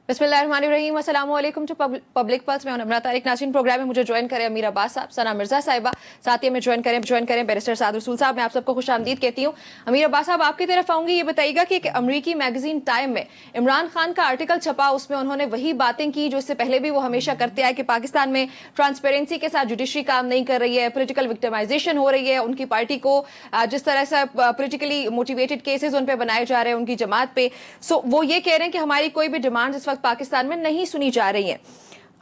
बिस्मिल्लाहिर्रहमानिर्रहीम। अस्सलाम वालेकुम टू पब्लिक पल्स में नमरा तारिक नाज़रीन प्रोग्राम में मुझे ज्वाइन करें अमीर अब्बास साहब, सना मिर्ज़ा साहिबा, साथ ही में ज्वाइन करें बैरिस्टर साद रसूल साहब। मैं आप सबको खुश आमदीद कहती हूँ। अमीर अब्बास साहब, आपकी तरफ आऊँगी, ये बताइएगा कि एक अमरीकी मैगजीन टाइम में इमरान खान का आर्टिकल छपा, उसमें उन्होंने वही बातें की जो इससे पहले भी वो हमेशा करते आए कि पाकिस्तान में ट्रांसपेरेंसी के साथ जुडिशरी काम नहीं कर रही है, पोलिटिकल विक्टिमाइजेशन हो रही है, उनकी पार्टी को जिस तरह से पोलिटिकली मोटिवेटेड केसेस उन पर बनाए जा रहे हैं उनकी जमात पे। सो वो ये कह रहे हैं कि हमारी कोई भी डिमांड इस वक्त पाकिस्तान में नहीं सुनी जा रही है।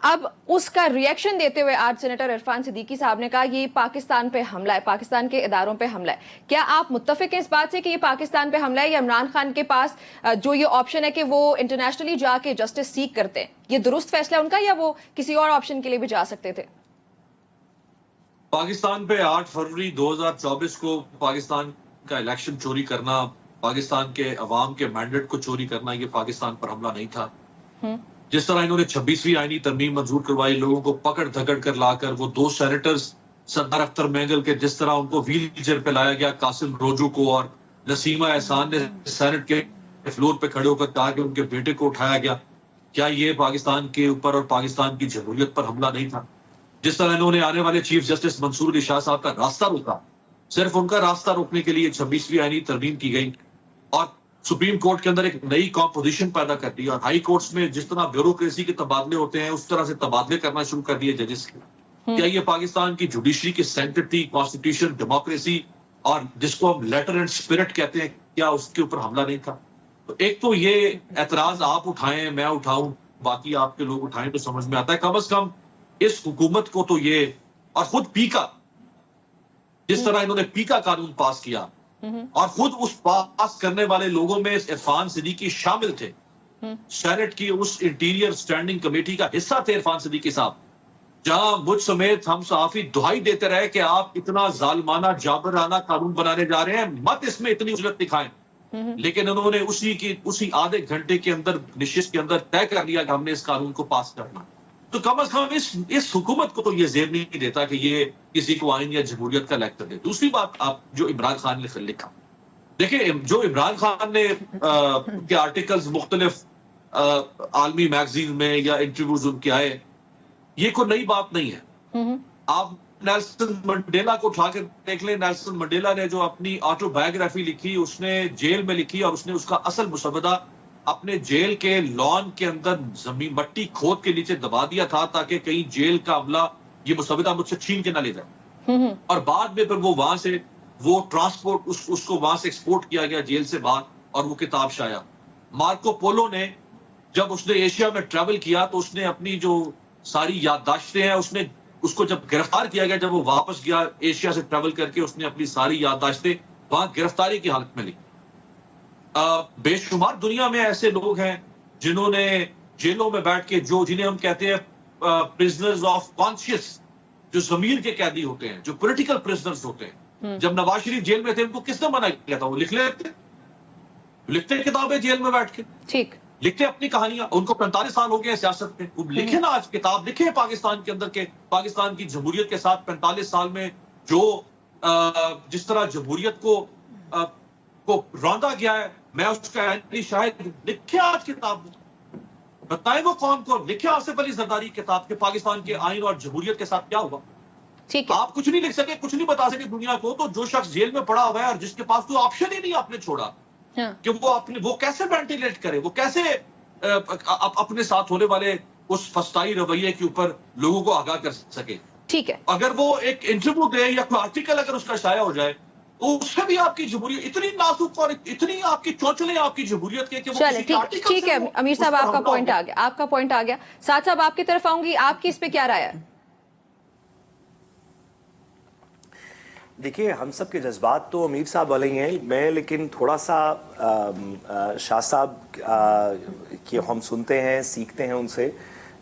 अब उसका रिएक्शन देते हुए आज सेनेटर इरफान सिद्दीकी साहब ने कहा ये पाकिस्तान पे हमला है, पाकिस्तान के इदारों पे हमला है। क्या आप मुत्तफिक हैं इस बात से कि ये पाकिस्तान पे हमला है, या इमरान खान के पास जो ये ऑप्शन है कि वो इंटरनेशनली जाके जस्टिस सीख करते हैं, ये दुरुस्त फैसला है उनका, या वो किसी और ऑप्शन के लिए भी जा सकते थे? पाकिस्तान पे 8 फरवरी 2024 को पाकिस्तान का इलेक्शन चोरी करना, पाकिस्तान के अवाम के मैंडेट को चोरी करना, ये पाकिस्तान पर हमला नहीं था। जिस तरह इन्होंने 26वीं आईनी तरमीम मंजूर करवाई, लोगों को पकड़ धकड़ कर लाकर, वो 2 सेनेटर्स सरदार अख्तर मैंगल के जिस तरह उनको व्हील चेयर पे लाया गया, कासिम रोजू को और नसीमा एहसान ने सेनेट के फ्लोर पे खड़े होकर कहा कि उनके बेटे को उठाया गया, क्या ये पाकिस्तान के ऊपर और पाकिस्तान की जमहूरियत पर हमला नहीं था? जिस तरह इन्होंने आने वाले चीफ जस्टिस मंसूर अली शाह साहब का रास्ता रोका, सिर्फ उनका रास्ता रोकने के लिए 26वीं आईनी तरमीम की गई और सुप्रीम कोर्ट के अंदर एक नई कॉम्पोजिशन पैदा कर दी, और हाई कोर्ट्स में जिस तरह ब्यूरोक्रेसी के तबादले होते हैं उस तरह से तबादले करना शुरू कर दिए जजेस के। क्या ये पाकिस्तान की जुडिशरी की सेंटर थी, कॉन्स्टिट्यूशन, डेमोक्रेसी और जिसको हम लेटर एंड स्पिरिट कहते हैं, क्या उसके ऊपर हमला नहीं था? तो एक तो ये एतराज आप उठाएं, मैं उठाऊं, बाकी आपके लोग उठाएं तो समझ में आता है। कम से कम इस हुकूमत को तो ये, और खुद पीका, जिस तरह इन्होंने पीका कानून पास किया और खुद उस पास करने वाले लोगों में इरफान सिद्दीकी शामिल थे, सेनेट की उस इंटीरियर स्टैंडिंग कमेटी का हिस्सा थे इरफान सिद्दीकी साहब, जहां मुझ समेत हम सहाफी दुहाई देते रहे कि आप इतना जालमाना जाबराना कानून बनाने जा रहे हैं, मत इसमें इतनी उजलत दिखाएं। लेकिन उन्होंने उसी आधे घंटे के अंदर निशिस्त के अंदर तय कर लिया कि हमने इस कानून को पास करना। तो कम से कम इस हुकूमत को तो ये जेब नहीं देता कि ये किसी को आइन या जमहूरियत का लेक्चर दे। दूसरी बात, आप जो इमरान खान ने लिखा, देखिए जो इमरान खान ने के आर्टिकल्स मुख्तलिफ आलमी मैगजीन में या इंटरव्यूज उनके आए, ये कोई नई बात नहीं है। आप नेल्सन मंडेला को उठा कर देख लें। नेल्सन मंडेला ने जो अपनी ऑटोबायोग्राफी लिखी, उसने जेल में लिखी और उसने उसका असल मुसवदा अपने जेल के लॉन के अंदर जमीन मट्टी खोद के नीचे दबा दिया था, ताकि कहीं जेल का अमला ये मुसवदा मुझसे छीन के ना ले जाए। और बाद में फिर वो वहां से वो ट्रांसपोर्ट उसको वहां से एक्सपोर्ट किया गया जेल से बाहर, और वो किताब शाया। मार्को पोलो ने जब उसने एशिया में ट्रैवल किया तो उसने अपनी जो सारी याददाश्तें हैं, उसने उसको जब गिरफ्तार किया गया, जब वो वापस गया एशिया से ट्रैवल करके, उसने अपनी सारी याददाश्तें वहां गिरफ्तारी की हालत में लिखी। बेशुमार दुनिया में ऐसे लोग हैं जिन्होंने जेलों में बैठ के, जिन्हें हम कहते हैं प्रिजनर्स ऑफ कॉन्शियस, जो जमीर के कैदी होते हैं, जो पॉलिटिकल प्रिजनर्स होते हैं। जब नवाज शरीफ जेल में थे, उनको किसने मना किया था? वो लिखते किताबें जेल में बैठ के, ठीक लिखते अपनी कहानियां। उनको 45 साल हो गए सियासत में, वो लिखे ना आज किताब लिखे पाकिस्तान के अंदर के, पाकिस्तान की जमहूरियत के साथ 45 साल में जो जिस तरह जमहूरियत को रौंदा गया है, मैं उसका शायद लिखे आज किताब में। बताएं वो कौन को लिखे आसिफ अली जरदारी किताब के पाकिस्तान के आइन और जमहूरियत के साथ क्या हुआ। ठीक है, आप कुछ नहीं लिख सके, कुछ नहीं बता सके दुनिया को, तो जो शख्स जेल में पड़ा हुआ है और जिसके पास कोई ऑप्शन ही नहीं आपने छोड़ा कि वो कैसे वेंटिलेट करे, वो कैसे अपने साथ होने वाले उस फस्ताई रवैये के ऊपर लोगों को आगाह कर सके। ठीक है, अगर वो एक इंटरव्यू दे या कोई आर्टिकल अगर उसका शाया हो जाए, तो उससे भी आपकी जमहूरियत इतनी नाजुक और इतनी आपकी चौचले आपकी जमहूरियत के कि वो ठीक है। अमीर साहब, आपका पॉइंट आ गया, आपका पॉइंट आ गया। साथ साहब, आपकी तरफ आऊंगी, आपकी इस पे क्या राय है? देखिए, हम सब के जज्बात तो अमीर साहब वाले ही हैं, मैं लेकिन थोड़ा सा शाह साहब कि हम सुनते हैं, सीखते हैं उनसे,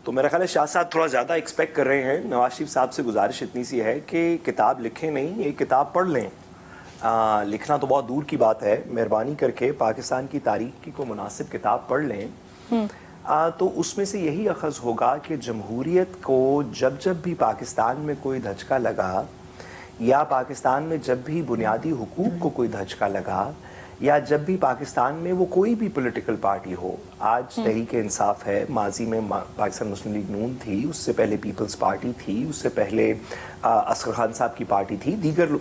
तो मेरा ख्याल है शाह साहब थोड़ा ज़्यादा एक्सपेक्ट कर रहे हैं। नवाज शरीफ साहब से गुजारिश इतनी सी है कि किताब लिखें नहीं, ये किताब पढ़ लें। लिखना तो बहुत दूर की बात है, मेहरबानी करके पाकिस्तान की तारीख की कोई मुनासिब किताब पढ़ लें। तो उसमें से यही अखज़ होगा कि जमहूरियत को जब भी पाकिस्तान में कोई धचका लगा, या पाकिस्तान में जब भी बुनियादी हुकूक को कोई धचका लगा, یا جب بھی پاکستان میں وہ کوئی بھی پولیٹیکل پارٹی ہو، آج تحریک انصاف ہے، ماضی میں پاکستان مسلم لیگ نون تھی، اس سے پہلے پیپلز پارٹی تھی، اس سے پہلے اصغر خان صاحب کی پارٹی تھی، دیگر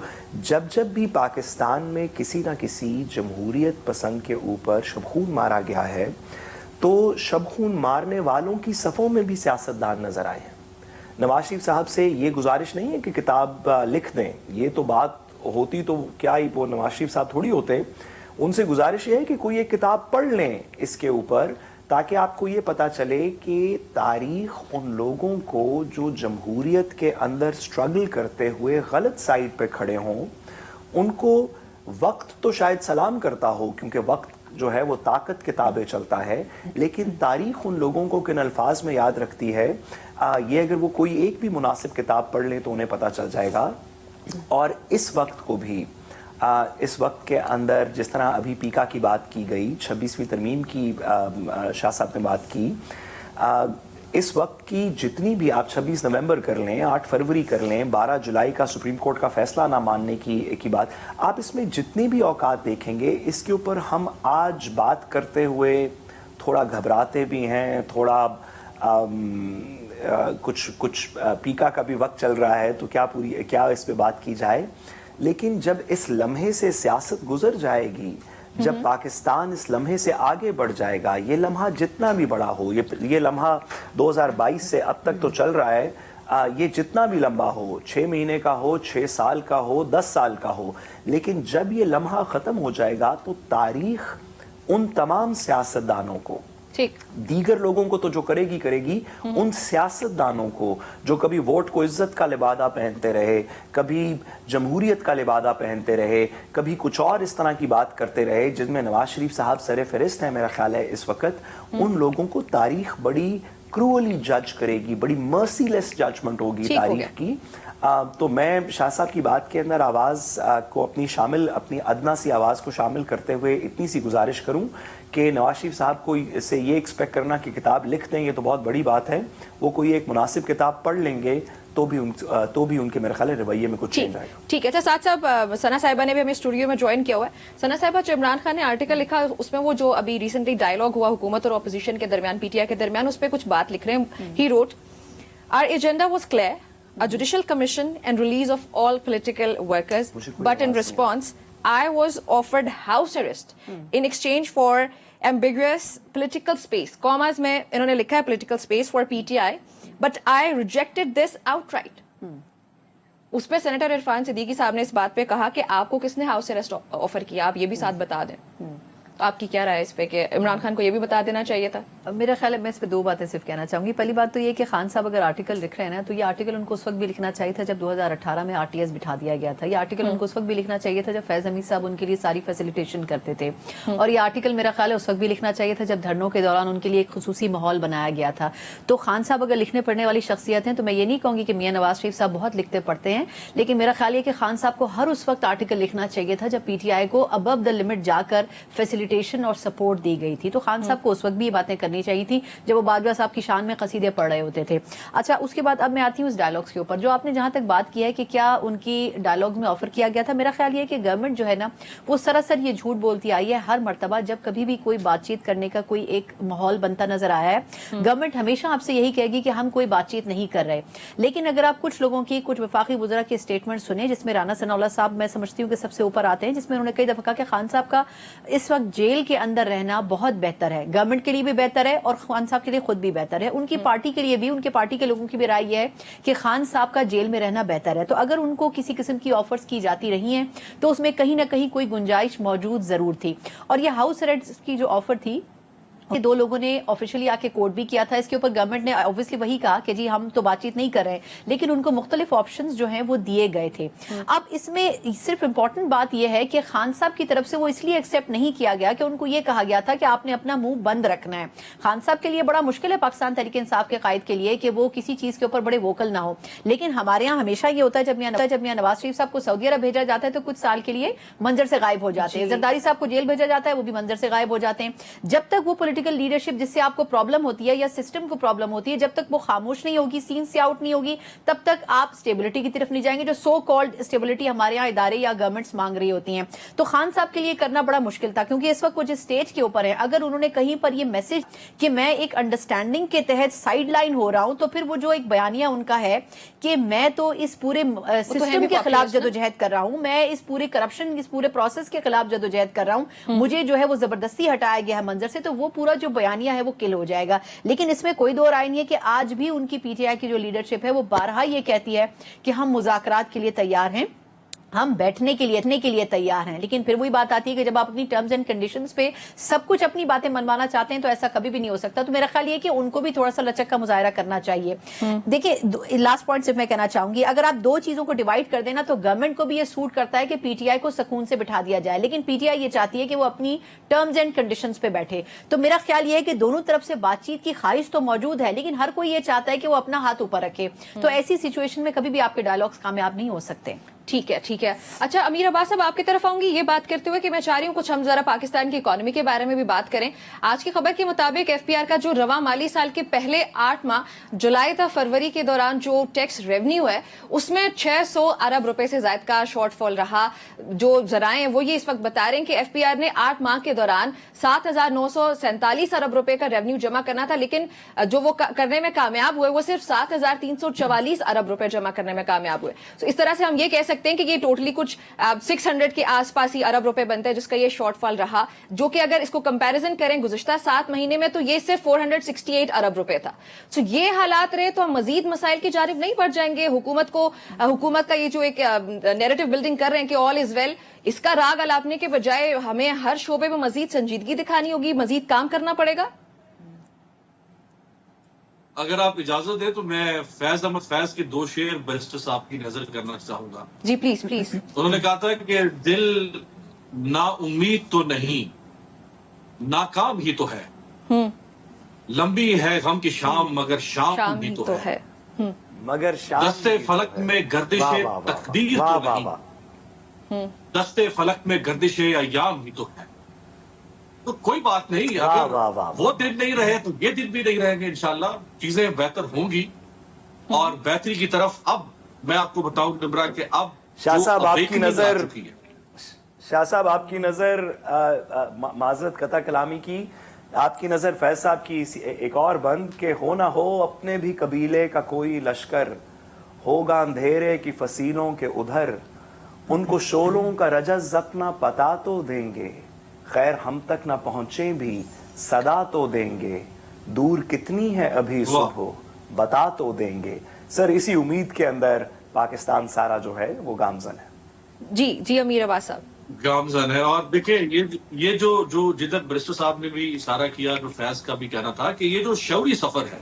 جب بھی پاکستان میں کسی نہ کسی جمہوریت پسند کے اوپر شبخون مارا گیا ہے تو شبخون مارنے والوں کی صفوں میں بھی سیاستدان نظر آئے ہیں۔ نواز شریف صاحب سے یہ گزارش نہیں ہے کہ کتاب لکھ دیں، یہ تو بات ہوتی تو کیا ہی وہ نواز شریف صاحب تھوڑی ہوتے، ان سے گزارش یہ ہے کہ کوئی ایک کتاب پڑھ لیں اس کے اوپر، تاکہ آپ کو یہ پتا چلے کہ تاریخ ان لوگوں کو جو جمہوریت کے اندر سٹرگل کرتے ہوئے غلط سائڈ پہ کھڑے ہوں، ان کو وقت تو شاید سلام کرتا ہو، کیونکہ وقت جو ہے وہ طاقت کے تابع چلتا ہے، لیکن تاریخ ان لوگوں کو کن الفاظ میں یاد رکھتی ہے، یہ اگر وہ کوئی ایک بھی مناسب کتاب پڑھ لیں تو انہیں پتہ چل جائے گا۔ اور اس وقت کو بھی اس وقت کے اندر جس طرح ابھی پیکا کی بات کی گئی، 26ویں ترمیم کی شاہ صاحب نے بات کی، اس وقت کی جتنی بھی آپ 26 نومبر کر لیں، 8 فروری کر لیں، 12 جولائی کا سپریم کورٹ کا فیصلہ نہ ماننے کی بات، آپ اس میں جتنی بھی اوقات دیکھیں گے، اس کے اوپر ہم آج بات کرتے ہوئے تھوڑا گھبراتے بھی ہیں، تھوڑا کچھ پیکا کا بھی وقت چل رہا ہے تو کیا اس پہ بات کی جائے، لیکن جب اس لمحے سے سیاست گزر جائے گی، جب پاکستان اس لمحے سے آگے بڑھ جائے گا، یہ لمحہ جتنا بھی بڑا ہو، یہ لمحہ 2022 سے اب تک تو چل رہا ہے، یہ جتنا بھی لمبا ہو، 6 مہینے کا ہو، 6 سال کا ہو، 10 سال کا ہو، لیکن جب یہ لمحہ ختم ہو جائے گا تو تاریخ ان تمام سیاستدانوں کو، دیگر لوگوں کو تو جو کرے گی، ان سیاستدانوں کو جو کبھی ووٹ کو عزت کا لبادہ پہنتے رہے، کبھی جمہوریت کا لبادہ پہنتے رہے، کبھی کچھ اور اس طرح کی بات کرتے رہے، جن میں نواز شریف صاحب سر فہرست ہیں میرا خیال ہے اس وقت، ان لوگوں کو تاریخ بڑی کرولی جج کرے گی، بڑی مرسی لیس ججمنٹ ہوگی تاریخ کی۔ تو میں شاہ صاحب کی بات کے اندر آواز کو اپنی ادنا سی آواز کو شامل کرتے ہوئے اتنی سی گزارش کروں کہ نواز شریف صاحب کو سے یہ ایکسپیکٹ کرنا کہ کتاب لکھ دیں، یہ تو بہت بڑی بات ہے، وہ کوئی ایک مناسب کتاب پڑھ لیں گے تو بھی ان کے میرے خیال ہے رویے میں کچھ چینج آئے گا۔ ٹھیک ہے، اچھا ساتھ صاحب ثنا صاحبہ نے بھی ہمیں اسٹوڈیو میں جوائن کیا ہوا ہے۔ ثنا صاحبہ، جو عمران خان نے آرٹیکل لکھا اس میں وہ جو ابھی ریسنٹلی ڈائلاگ ہوا حکومت اور اپوزیشن کے درمیان، پی ٹی آئی کے درمیان، اس پہ کچھ بات لکھ رہے ہیں۔ He wrote our agenda was clear, a judicial commission and release of all political workers, but in response I was offered house arrest in exchange for ambiguous political space, commas میں انہوں نے لکھا ہے political space for PTI, but I rejected this outright. اس پہ senator Irfan Siddiqui صاحب نے اس بات پہ کہا کہ آپ کو کس نے ہاؤس اریسٹ آفر کیا، آپ یہ بھی ساتھ بتا دیں۔ آپ کی کیا رائے اس پہ کہ عمران خان کو یہ بھی بتا دینا چاہیے تھا؟ میرا خیال ہے میں اس پہ 2 باتیں صرف کہنا چاہوں گی۔ پہلی بات تو یہ کہ خان صاحب اگر آرٹیکل لکھ رہے ہیں نا تو یہ آرٹیکل ان کو اس وقت بھی لکھنا چاہیے تھا جب 2018 میں RTS بٹھا دیا گیا تھا۔ یہ آرٹیکل ان کو اس وقت بھی لکھنا چاہیے تھا جب فیض حمید صاحب ان کے لیے ساری فیسیلیٹیشن کرتے تھے، اور یہ آرٹیکل میرا خیال ہے اس وقت بھی لکھنا چاہیے تھا جب دھرنوں کے دوران ان کے لیے ایک خصوصی ماحول بنایا گیا تھا۔ تو خان صاحب اگر لکھنے پڑھنے والی شخصیت ہیں تو میں یہ نہیں کہوں گی کہ میاں نواز شریف صاحب بہت لکھتے پڑھتے ہیں، لیکن میرا خیال یہ کہ خان صاحب کو ہر اس وقت آرٹیکل لکھنا چاہیے تھا جب PTI کو ابو دا لمٹ جا کر فیسیلیٹیشن اور سپورٹ دی گئی تھی۔ تو خان صاحب کو اس وقت بھی یہ باتیں کرنی چاہیے تھی جب وہ باجوہ صاحب کی شان میں قصیدے پڑھ رہے ہوتے تھے۔ اچھا، اس کے بعد اب میں آتی ہوں اس ڈائلاگس کے اوپر جو آپ نے جہاں تک بات کی ہے کہ کیا ان کی ڈائلاگ میں آفر کیا گیا تھا۔ میرا خیال یہ کہ گورنمنٹ جو ہے نا وہ سراسر یہ جھوٹ بولتی آئی ہے ہر مرتبہ جب کبھی بھی کوئی بات چیت کرنے کا کوئی ایک ماحول بنتا نظر آیا ہے۔ گورنمنٹ ہمیشہ آپ سے یہی کہے گی کہ ہم کوئی بات چیت نہیں کر رہے، لیکن اگر آپ کچھ لوگوں کی، کچھ وفاقی وزراء کی اسٹیٹمنٹ سنیں، جس میں رانا ثناء اللہ صاحب میں سمجھتی ہوں کہ سب سے اوپر آتے ہیں، جس میں انہوں نے کئی دفعہ کہا کہ خان صاحب کا اس وقت جیل کے اندر رہنا بہت بہتر ہے، گورنمنٹ کے لیے بھی بہتر ہے اور خان صاحب کے لیے خود بھی بہتر ہے، ان کی پارٹی کے لیے بھی، ان کے پارٹی کے لوگوں کی بھی رائے یہ ہے کہ خان صاحب کا جیل میں رہنا بہتر ہے۔ تو اگر ان کو کسی قسم کی آفرز کی جاتی رہی ہیں تو اس میں کہیں نہ کہیں کوئی گنجائش موجود ضرور تھی، اور یہ ہاؤس اریسٹ کی جو آفر تھی 2 لوگوں نے آفیشلی آ کے کوٹ بھی کیا تھا، اس کے اوپر گورنمنٹ نے اوبویسلی وہی کہا کہ جی ہم تو بات چیت نہیں کر رہے، لیکن ان کو مختلف آپشنز جو ہیں وہ دیے گئے تھے۔ اب اس میں صرف امپورٹنٹ بات یہ ہے کہ خان صاحب کی طرف سے وہ اس لیے ایکسیپٹ نہیں کیا گیا کہ ان کو یہ کہا گیا تھا کہ آپ نے اپنا منہ بند رکھنا ہے۔ خان صاحب کے لیے بڑا مشکل ہے پاکستان تحریک انصاف کے قائد کے لیے کہ وہ کسی چیز کے اوپر بڑے ووکل نہ ہو، لیکن ہمارے یہاں ہمیشہ یہ ہوتا ہے جب میاں نواز شریف صاحب کو سعودی عرب بھیجا جاتا ہے تو کچھ سال کے لیے منظر سے غائب ہو جاتے ہیں، زرداری صاحب کو جیل بھیجا جاتا ہے وہ بھی منظر سے غائب ہو جاتے ہیں۔ جب تک وہ پولیٹیکل لیڈرشپ جس سے آپ کو پرابلم ہوتی ہے یا سسٹم کو پرابلم ہوتی ہے، جب تک وہ خاموش نہیں ہوگی، سین سے آؤٹ نہیں ہوگی، تب تک آپ اسٹیبلٹی کی طرف نہیں جائیں گے، جو سو کالڈ اسٹیبلٹی ہمارے یہاں ادارے یا گورنمنٹس مانگ رہی ہوتی ہیں. تو خان صاحب کے لیے کرنا بڑا مشکل تھا، کیونکہ اس وقت وہ جس اسٹیج کے اوپر ہے، اگر انہوں نے کہیں پر یہ میسج کہ میں ایک انڈرسٹینڈنگ کے تحت سائیڈ لائن ہو رہا ہوں، تو پھر وہ جو ایک بیانیہ ان کا ہے کہ میں تو اس پورے سسٹم کے خلاف جدوجہد کر رہا ہوں، میں اس پورے کرپشن، اس پورے پروسیس کے خلاف جدوجہد کر رہا ہوں، مجھے جو ہے وہ زبردستی ہٹایا گیا ہے منظر سے، تو وہ پورا جو بیانیہ ہے وہ کل ہو جائے گا. لیکن اس میں کوئی دو رائے نہیں ہے کہ آج بھی ان کی پی ٹی آئی کی جو لیڈرشپ ہے وہ بارہا یہ کہتی ہے کہ ہم مذاکرات کے لیے تیار ہیں، ہم بیٹھنے کے لیے تیار ہیں. لیکن پھر وہی بات آتی ہے کہ جب آپ اپنی ٹرمز اینڈ کنڈیشنز پہ سب کچھ اپنی باتیں منوانا چاہتے ہیں تو ایسا کبھی بھی نہیں ہو سکتا. تو میرا خیال یہ کہ ان کو بھی تھوڑا سا لچک کا مظاہرہ کرنا چاہیے. دیکھیں لاسٹ پوائنٹ صرف میں کہنا چاہوں گی، اگر آپ دو چیزوں کو ڈیوائڈ کر دینا تو گورنمنٹ کو بھی یہ سوٹ کرتا ہے کہ پی ٹی آئی کو سکون سے بٹھا دیا جائے، لیکن پی ٹی آئی یہ چاہتی ہے کہ وہ اپنی ٹرمز اینڈ کنڈیشنز پہ بیٹھے. تو میرا خیال یہ ہے کہ دونوں طرف سے بات چیت کی خواہش تو موجود ہے، لیکن ہر کوئی یہ چاہتا ہے کہ وہ اپنا ہاتھ اوپر رکھے. تو ایسی سچویشن میں کبھی بھی آپ کے ڈائلاگز کامیاب نہیں ہو سکتے. ٹھیک ہے. اچھا امیر عباس صاحب آپ کی طرف آؤں گی یہ بات کرتے ہوئے کہ میں چاہ رہی ہوں کچھ ہم ذرا پاکستان کی اکانومی کے بارے میں بھی بات کریں. آج کی خبر کے مطابق ایف پی آر کا جو رواں مالی سال کے پہلے 8 ماہ جولائی تا فروری کے دوران جو ٹیکس ریونیو ہے اس میں 600 ارب روپے سے زائد کا شارٹ فال رہا. جو ذرائع ہیں وہ یہ اس وقت بتا رہے ہیں کہ ایف پی آر نے 8 ماہ کے دوران 7,947 ارب روپے کا ریونیو جمع کرنا تھا، لیکن جو وہ کرنے میں کامیاب ہوئے وہ صرف 7,344 ارب روپے جمع کرنے میں کامیاب ہوئے. تو اس طرح سے ہم یہ کہہ سکتے ہیں کہ یہ ٹوٹلی کچھ 600 کے آس پاس ہی ارب روپے بنتے ہیں جس کا یہ شارٹ فال رہا، جو کہ اگر اس کو کمپیریزن کریں گزشتہ 7 مہینے میں تو یہ صرف 468 ارب روپے تھا. تو یہ حالات رہے تو ہم مزید مسائل کی جانب نہیں بڑھ جائیں گے. حکومت کا یہ جو ایک نیریٹو بلڈنگ کر رہے ہیں کہ آل از ویل، اس کا راگ الاپنے کے بجائے ہمیں ہر شعبے میں مزید سنجیدگی دکھانی ہوگی، مزید کام کرنا پڑے گا. اگر آپ اجازت دیں تو میں فیض احمد فیض کے 2 شعر بیرسٹر صاحب کی نظر کرنا چاہوں گا. جی پلیز. انہوں نے کہا تھا کہ دل نا امید تو نہیں، ناکام ہی تو ہے، لمبی ہے غم کی شام مگر شام ہی تو ہے، مگر شام دستے فلک میں گردش تقدیر تو نہیں، دستے فلک میں گردش ایام ہی تو ہے. تو کوئی بات نہیں، اگر وہ دن نہیں رہے تو یہ دن بھی نہیں رہیں گے. انشاءاللہ چیزیں بہتر ہوں گی اور بہتری کی طرف. اب میں آپ کو بتاؤں نمرا کہ اب شاہ صاحب آپ کی نظر، چکی ہے. شاہ صاحب آپ کی نظر، معذرت قطع کلامی کی، آپ کی نظر فیض صاحب کی ایک اور بند کہ ہو نہ ہو اپنے بھی قبیلے کا کوئی لشکر، ہوگا اندھیرے کی فصیلوں کے ادھر، ان کو شعلوں کا رجز اپنا پتا تو دیں گے، خیر ہم تک نہ پہنچیں بھی صدا تو دیں گے، دور کتنی ہے ابھی صبح بتا تو دیں گے. سر اسی امید کے اندر پاکستان سارا جو ہے وہ گامزن ہے. جی امیر عباس صاحب گامزن ہے. اور دیکھیں یہ جو جدھر بیرسٹر صاحب نے بھی اشارہ کیا، جو فیض کا بھی کہنا تھا کہ یہ جو شعوری سفر ہے،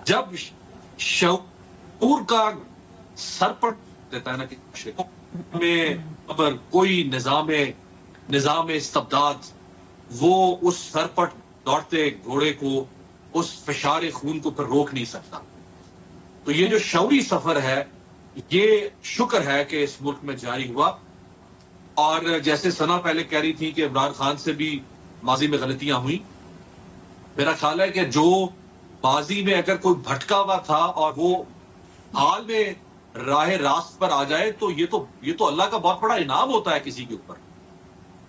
جب شعور کا سر پر دیتا ہے نا کہ میں اگر کوئی نظام استبداد وہ اس سر پر دوڑتے گھوڑے کو، اس فشار خون کو پھر روک نہیں سکتا. تو یہ جو شعوری سفر ہے یہ شکر ہے کہ اس ملک میں جاری ہوا. اور جیسے ثنا پہلے کہہ رہی تھی کہ عمران خان سے بھی ماضی میں غلطیاں ہوئی، میرا خیال ہے کہ جو ماضی میں اگر کوئی بھٹکا ہوا تھا اور وہ حال میں راہ راست پر آ جائے تو یہ تو اللہ کا بہت بڑا انعام ہوتا ہے کسی کے اوپر.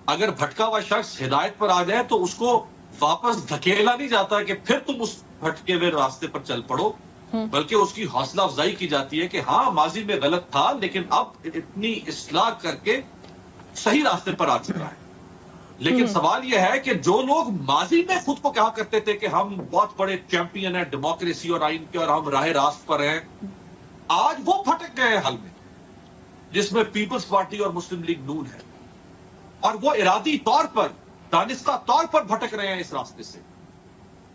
اگر بھٹکا ہوا شخص ہدایت پر آ جائے تو اس کو واپس دھکیلا نہیں جاتا کہ پھر تم اس بھٹکے ہوئے راستے پر چل پڑو، بلکہ اس کی حوصلہ افزائی کی جاتی ہے کہ ہاں ماضی میں غلط تھا لیکن اب اتنی اصلاح کر کے صحیح راستے پر آ چکا ہے. لیکن سوال یہ ہے کہ جو لوگ ماضی میں خود کو کہا کرتے تھے کہ ہم بہت بڑے چیمپئن ہیں ڈیموکریسی اور آئین کے اور ہم راہ راست پر ہیں، آج وہ پھٹک گئے ہیں حل میں، جس میں پیپلز پارٹی اور مسلم لیگ نون ہے، اور وہ ارادی طور پر دانستہ طور پر بھٹک رہے ہیں اس راستے سے.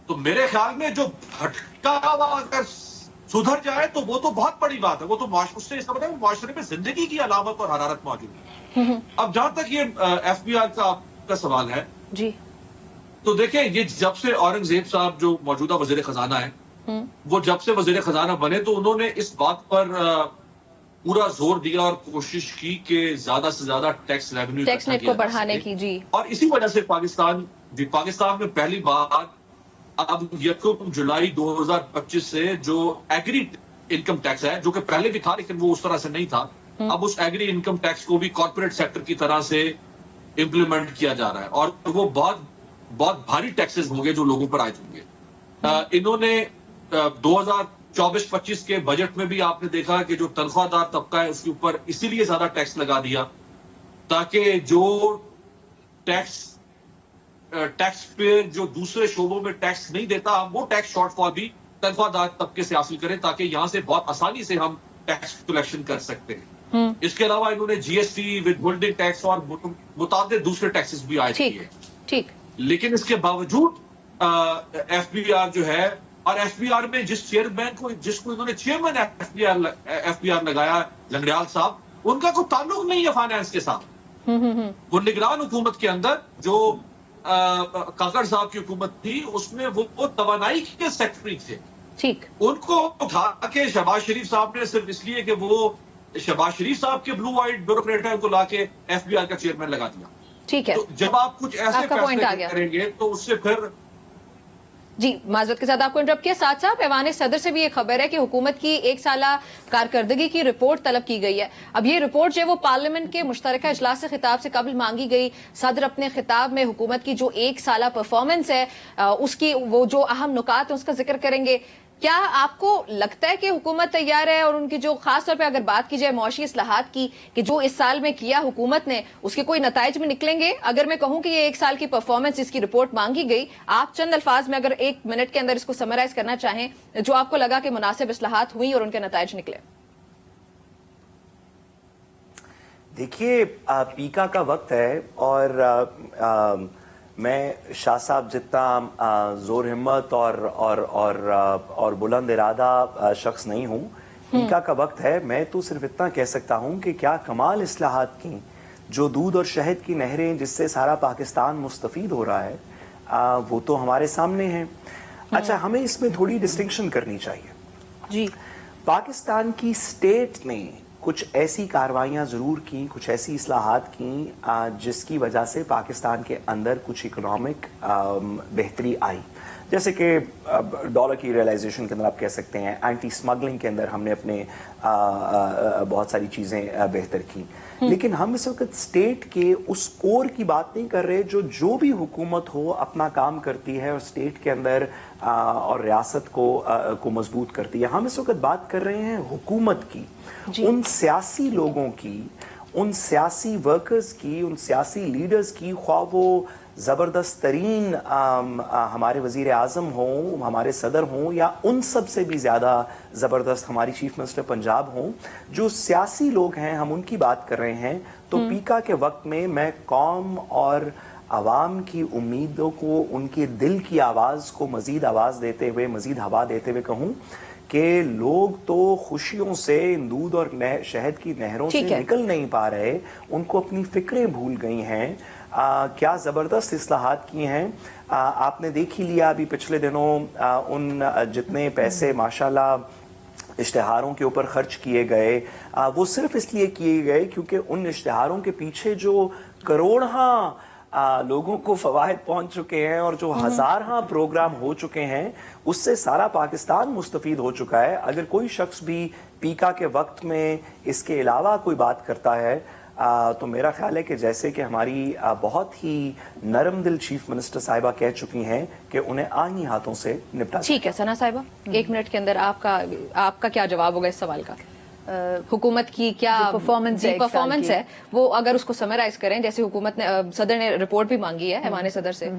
تو میرے خیال میں جو بھٹکا ہوا اگر سدھر جائے تو وہ تو بہت بڑی بات ہے. وہ تو اس سے اس کا مطلب معاشرے میں زندگی کی علامت اور حرارت موجود ہے. اب جہاں تک یہ ایف بی آر کا سوال ہے جی، تو دیکھیں یہ جب سے اورنگزیب صاحب جو موجودہ وزیر خزانہ ہیں وہ جب سے وزیر خزانہ بنے تو انہوں نے اس بات پر पूरा जोर दिया और कोशिश की कि ज्यादा से ज्यादा टैक्स रेवेन्यू टैक्स नेट को बढ़ाने की, जी। और इसी वजह से पाकिस्तान में पहली बार अब 1 जुलाई 2025 से जो एग्री इनकम टैक्स है, जो कि पहले भी था लेकिन वो उस तरह से नहीं था, अब उस एग्री इनकम टैक्स को भी कॉर्पोरेट सेक्टर की तरह से इम्प्लीमेंट किया जा रहा है और वो बहुत बहुत भारी टैक्सेस होंगे जो लोगों पर आए होंगे। इन्होंने 2024-25 के बजट में भी आपने देखा कि जो तनख्वाहदार तबका है उसके ऊपर इसीलिए ज्यादा टैक्स लगा दिया ताकि जो टैक्स पे जो दूसरे शोबों में टैक्स नहीं देता वो टैक्स शॉर्टफॉल भी तनख्वाहदार तबके से हासिल करें ताकि यहां से बहुत आसानी से हम टैक्स कलेक्शन कर सकते हैं। इसके अलावा इन्होंने जीएसटी, विदहोल्डिंग टैक्स और मुताबिक दूसरे टैक्सेस भी आए किए। ठीक। लेकिन इसके बावजूद एफबीआर जो है, और एफबीआर में जिसको इन्होंने चेयरमैन एफबीआर लगाया लंगड़ियाल साहब, उनका कोई ताल्लुक नहीं है फाइनेंस के साथ। वो निगरान हुकूमत के अंदर जो काकड़ साहब की हुकूमत थी उसमें वो तवानाई के सेक्रेटरी थे। ठीक। उनको उठा के शहबाज शरीफ साहब ने सिर्फ इसलिए कि वो शहबाज शरीफ साहब के ब्लू व्हाइट ब्यूरोक्रेट है उनको लाके एफबीआर का चेयरमैन लगा दिया। ठीक है। तो जब आप कुछ ऐसे फैसले करेंगे तो उससे फिर जी, माजरत के साथ आपको इंटरप्ट किया। साथ साथ ऐवान सदर से भी ये खबर है कि हुकूमत की 1 साला कारकर्दगी की रिपोर्ट तलब की गई है। अब ये रिपोर्ट जो है वो पार्लियामेंट के मुश्तरका इजलास से खिताब से कबल मांगी गई। सदर अपने खिताब में हुकूमत की जो 1 साला परफॉर्मेंस है उसकी वो जो अहम नुकात है उसका जिक्र करेंगे। क्या आपको लगता है कि हुकूमत तैयार है और उनकी जो खास तौर पे अगर बात की जाए मौशी इस्लाहात की कि जो इस साल में किया हुकूमत ने उसके कोई नताइज में निकलेंगे? अगर मैं कहूं कि ये 1 साल की परफॉर्मेंस जिसकी रिपोर्ट मांगी गई, आप चंद अल्फाज में अगर 1 मिनट के अंदर इसको समराइज करना चाहें जो आपको लगा कि मुनासिब इस्लाहात हुई और उनके नताइज निकले। देखिए, पीका का वक्त है और मैं शाह साहब जितना जोर हिम्मत और बुलंद इरादा शख्स नहीं हूँ। पीका का वक्त है। मैं तो सिर्फ इतना कह सकता हूँ कि क्या कमाल इस्लाहात की, जो दूध और शहद की नहरें जिससे सारा पाकिस्तान मुस्तफीद हो रहा है, वो तो हमारे सामने है। अच्छा, हमें इसमें थोड़ी डिस्टिंक्शन करनी चाहिए जी। पाकिस्तान की स्टेट ने कुछ ऐसी कार्रवाइयाँ ज़रूर की, कुछ ऐसी इस्लाहात की जिसकी वजह से पाकिस्तान के अंदर कुछ इकोनॉमिक बेहतरी आई। जैसे कि डॉलर की रियलाइजेशन के अंदर आप कह सकते हैं, एंटी स्मगलिंग के अंदर हमने अपने बहुत सारी चीज़ें बेहतर की। लेकिन हम इस वक्त स्टेट के उस कोर की बात नहीं कर रहे जो भी हुकूमत हो अपना काम करती है और स्टेट के अंदर और रियासत को मजबूत करती है। हम इस वक्त बात कर रहे हैं हुकूमत की, उन सियासी लोगों की, उन सियासी वर्कर्स की, उन सियासी लीडर्स की, ख्वाह वो ज़बरदस्त तरीन हमारे वज़ीर आज़म हों, हमारे सदर हों, या उन सब से भी ज़्यादा ज़बरदस्त हमारी चीफ मिनिस्टर पंजाब हों, जो सियासी लोग हैं, हम उनकी बात कर रहे हैं। तो पीका के वक्त में मैं कौम और आवाम की उम्मीदों को, उनके दिल की आवाज़ को मज़ीद आवाज़ देते हुए, मज़ीद हवा देते हुए कहूँ कि लोग तो खुशियों से इन दूध और शहद की नहरों से निकल नहीं पा रहे, उनको अपनी फिक्रें भूल गई हैं। क्या ज़बरदस्त इस्लाहात किए हैं। आपने देख ही लिया अभी पिछले दिनों उन जितने पैसे माशाल्लाह इश्तिहारों के ऊपर खर्च किए गए, वो सिर्फ इसलिए किए गए क्योंकि उन इश्तिहारों के पीछे जो करोड़ों लोगों को फवायद पहुंच चुके हैं और जो हज़ार प्रोग्राम हो चुके हैं, उससे सारा पाकिस्तान मुस्तफीद हो चुका है। अगर कोई शख्स भी पीका के वक्त में इसके अलावा कोई बात करता है तो मेरा ख्याल है कि जैसे कि हमारी बहुत ही नरम दिल चीफ मिनिस्टर साहिबा कह चुकी हैं कि उन्हें आही हाथों से निपटा। ठीक है सना साहिबा, 1 मिनट के अंदर आपका क्या जवाब होगा इस सवाल का? हुकूमत की क्या परफॉर्मेंस है वो अगर उसको समराइज करें, जैसे हुकूमत ने सदर ने रिपोर्ट भी मांगी है ऐवान सदर से।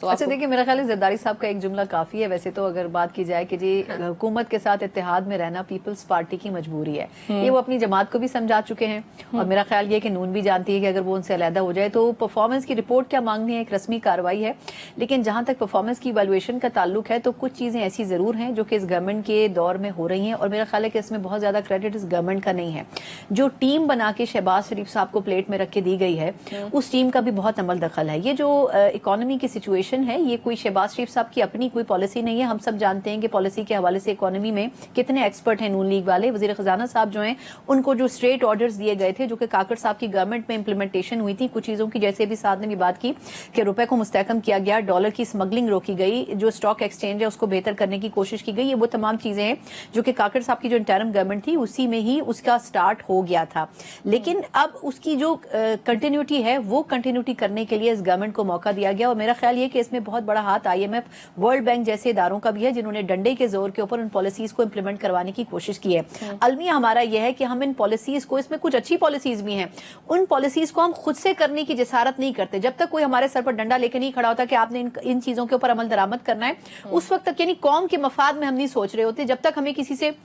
तो अच्छा देखिए, मेरा ख्याल है जरदारी साहब का एक जुमला काफी है। वैसे तो अगर बात की जाए कि जी हुकूमत के साथ इत्तेहाद में रहना पीपल्स पार्टी की मजबूरी है, ये वो अपनी जमात को भी समझा चुके हैं और मेरा ख्याल ये कि नून भी जानती है कि अगर वो उनसे अलहदा हो जाए तो परफॉर्मेंस की रिपोर्ट क्या मांगनी है, एक रस्मी कार्रवाई है। लेकिन जहां तक परफॉर्मेंस की इवैल्यूएशन का ताल्लुक है तो कुछ चीजें ऐसी जरूर हैं जो कि इस गवर्नमेंट के दौर में हो रही हैं और मेरा ख्याल है कि इसमें बहुत ज्यादा क्रेडिट इस गवर्नमेंट का नहीं है। जो टीम बना के शहबाज शरीफ साहब को प्लेट में रख के दी गई है, उस टीम का भी बहुत अमल दखल है। ये जो इकोनॉमी की सिचुएशन इम्प्लीमेंटेशन है, ये कोई शहबाज शरीफ साहब की अपनी कोई पॉलिसी नहीं है। हम सब जानते हैं कि पॉलिसी के हवाले से इकोनॉमी में कितने एक्सपर्ट हैं नून लीग वाले। वजीर खजाना साहब जो हैं उनको जो स्ट्रेट ऑर्डर्स दिए गए थे जो कि काकड़ साहब की गवर्नमेंट में इम्प्लीमेंटेशन हुई थी, कुछ चीज़ों की जैसे भी साथ ने भी बात की कि रुपए को मुस्तहकम किया गया, डॉलर की स्मगलिंग रोकी गई, जो स्टॉक एक्सचेंज है उसको बेहतर करने की कोशिश की गई, ये वो तमाम चीज़ें हैं जो कि काकड़ साहब की जो इंटरिम गवर्नमेंट थी उसी में ही उसका स्टार्ट हो गया था। लेकिन अब उसकी जो कंटिन्यूटी है वो कंटिन्यूटी करने के लिए इस गवर्नमेंट को मौका दिया गया और मेरा ख्याल ये कि इसमें बहुत बड़ा हाथ IMF, वर्ल्ड बैंक जैसे इदारों का भी है जिन्होंने डंडे के जोर के ऊपर उन पॉलिसीज को इंप्लीमेंट करवाने की कोशिश की है। अलमिया हमारा यह है कि हम इन पॉलिसीज को, इसमें कुछ अच्छी पॉलिसीज भी हैं, उन पॉलिसीज को हम खुद से करने की जसारत नहीं करते। जब तक कोई हमारे सर पर डंडा लेके नहीं खड़ा होता कि आपने इन चीजों के ऊपर अमल दरामद करना है, उस वक्त तक यानी कौम के मफाद में हम नहीं सोच रहे होते। जब तक हमें किसी से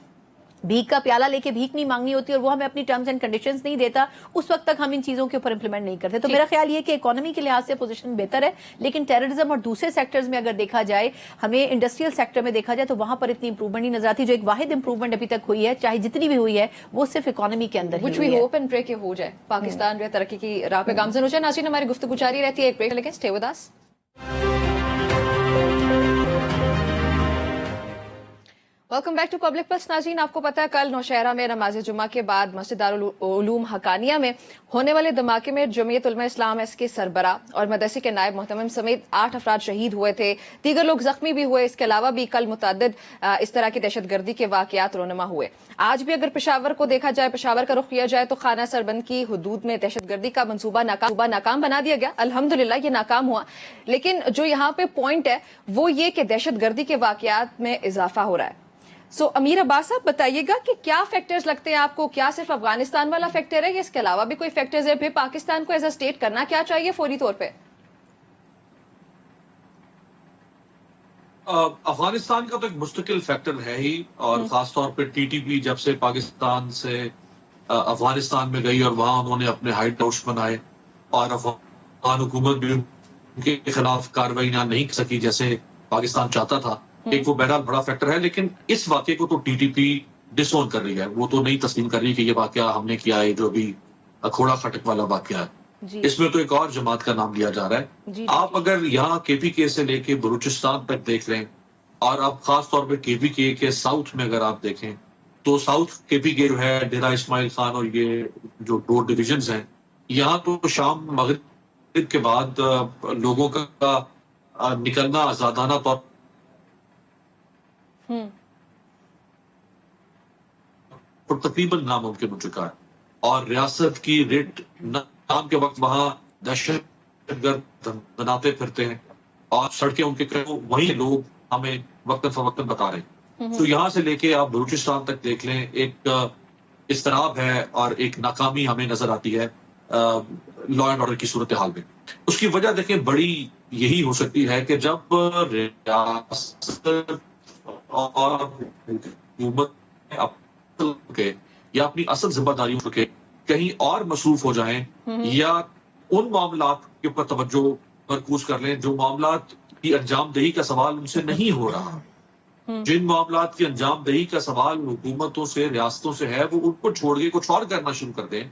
भीख का प्याला लेके भीख नहीं मांगनी होती और वो हमें अपनी टर्म्स एंड कंडीशंस नहीं देता, उस वक्त तक हम इन चीजों के ऊपर इंप्लीमेंट नहीं करते। तो मेरा ख्याल ये कि इकोनॉमी के लिहाज से पोजीशन बेहतर है, लेकिन टेररिज्म और दूसरे सेक्टर्स में अगर देखा जाए, हमें इंडस्ट्रियल सेक्टर में देखा जाए तो वहां पर इतनी इंप्रूवमेंट नहीं नजर आती। जो एक वाहिद इंप्रूवमेंट अभी तक हुई है, चाहे जितनी भी हुई है, वो सिर्फ इकोनॉमी के अंदर Which we hope and pray कि हो जाए, पाकिस्तान जो है तरक्की की राह पे गामजन हो जाए। नाज़रीन, हमारी गुफ्तगू जारी रहती है, एक ब्रेक लेकिन stay with us. Welcome back to public pulse. नाज़रीन, आपको पता है कल नौशहरा में नमाज जुमा के बाद मस्जिद दारुल उलूम हकानिया में होने वाले धमाके में जमीयत उलमा इस्लाम के सरबरा और मदरसे के नायब मोहतमिम समेत 8 अफराद शहीद हुए थे, दीगर लोग जख्मी भी हुए। इसके अलावा भी कल मुतअद्दिद इस तरह की दहशतगर्दी के वाकयात रोनमा हुए। आज भी अगर पेशावर को देखा जाए, पेशावर का रुख किया जाए तो खाना सरबंद की हुदूद में दहशतगर्दी का मंसूबा नाकाम बना दिया गया। अल्हम्दुलिल्लाह ये नाकाम हुआ, लेकिन जो यहाँ पे पॉइंट है वो ये कि दहशतगर्दी के वाकयात में इजाफा हो रहा है। सो अमीर अब्बास साहब बताइएगा कि क्या फैक्टर्स लगते हैं आपको, क्या सिर्फ अफगानिस्तान वाला फैक्टर है या इसके अलावा भी कोई फैक्टर्स है? फिर पाकिस्तान को एज अ स्टेट करना क्या चाहिए फौरी तौर पे? अफगानिस्तान का तो एक मुस्तकिल फैक्टर है ही, और खासतौर पे TTP जब से पाकिस्तान से अफगानिस्तान में गई और वहां उन्होंने अपने हाइड हाउस बनाए और अफगान हुकूमत भी उनके खिलाफ कार्रवाई नहीं कर सकी जैसे पाकिस्तान चाहता था, एक वो बहरहाल बड़ा फैक्टर है। लेकिन इस वाकये को तो TTP डिसोन कर रही है, वो तो नहीं तस्लीम कर रही कि ये वाकया हमने किया है, जो भी खोड़ा खटक वाला वाकया है। इसमें तो एक और जमात का नाम लिया जा रहा है। आप अगर यहाँ KPK से लेके बलूचिस्तान तक देख लें और आप खास तौर पे KPK के साउथ में अगर आप देखें तो साउथ KPK जो है डेरा इस्माइल खान और ये जो 2 डिविजन्स हैं, यहाँ तो शाम मगरिब के बाद लोगों का निकलना आजादाना तौर तकरीबन नामुमकिन हो चुका है, और रियासत की रेट नाम के वक्त वहां दहशतगर्द बनाते फिरते हैं और सड़कें उनके वही लोग हमें वक्तन फवक्तन बता रहे हैं। तो यहाँ से लेके आप बलूचिस्तान तक देख लें, एक इस्तराब है और एक नाकामी हमें नजर आती है लॉ एंड ऑर्डर की सूरत हाल में। उसकी वजह देखें बड़ी यही हो सकती है कि जब रियासत और हुकूमत के या अपनी असल जिम्मेदारियों के कहीं और मसरूफ हो जाएं या उन मामलात के ऊपर तवज्जो मरकूज कर लें जो मामलात की अंजामदही का सवाल उनसे नहीं हो रहा, जिन मामलात की अंजामदही का सवाल हुकूमतों से, रियासतों से है, वो उनको छोड़ के कुछ और करना शुरू कर दें,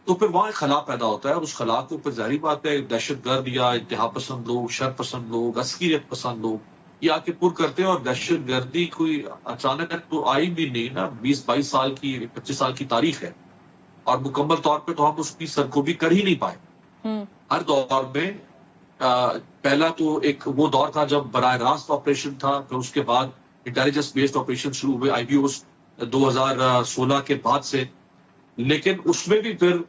तो फिर वहां एक खला पैदा होता है। और उस खला को फिर जाहिर बात है दहशतगर्द या इंतहा पसंद लोग, शर पसंद लोग, अस्कियत पसंद लोग ये आके पुर करते हैं। और दहशतगर्दी कोई अचानक तो आई भी नहीं ना, 20-22 साल की 25 साल की तारीख है और मुकम्मल तौर पे तो हम उसकी सरकोबी कर ही नहीं पाए। हर दौर में पहला तो एक वो दौर था जब बराह रास्त ऑपरेशन था, फिर उसके बाद इंटेलिजेंस बेस्ड ऑपरेशन शुरू हुए IBOs 2016 के बाद से, लेकिन उसमें भी फिर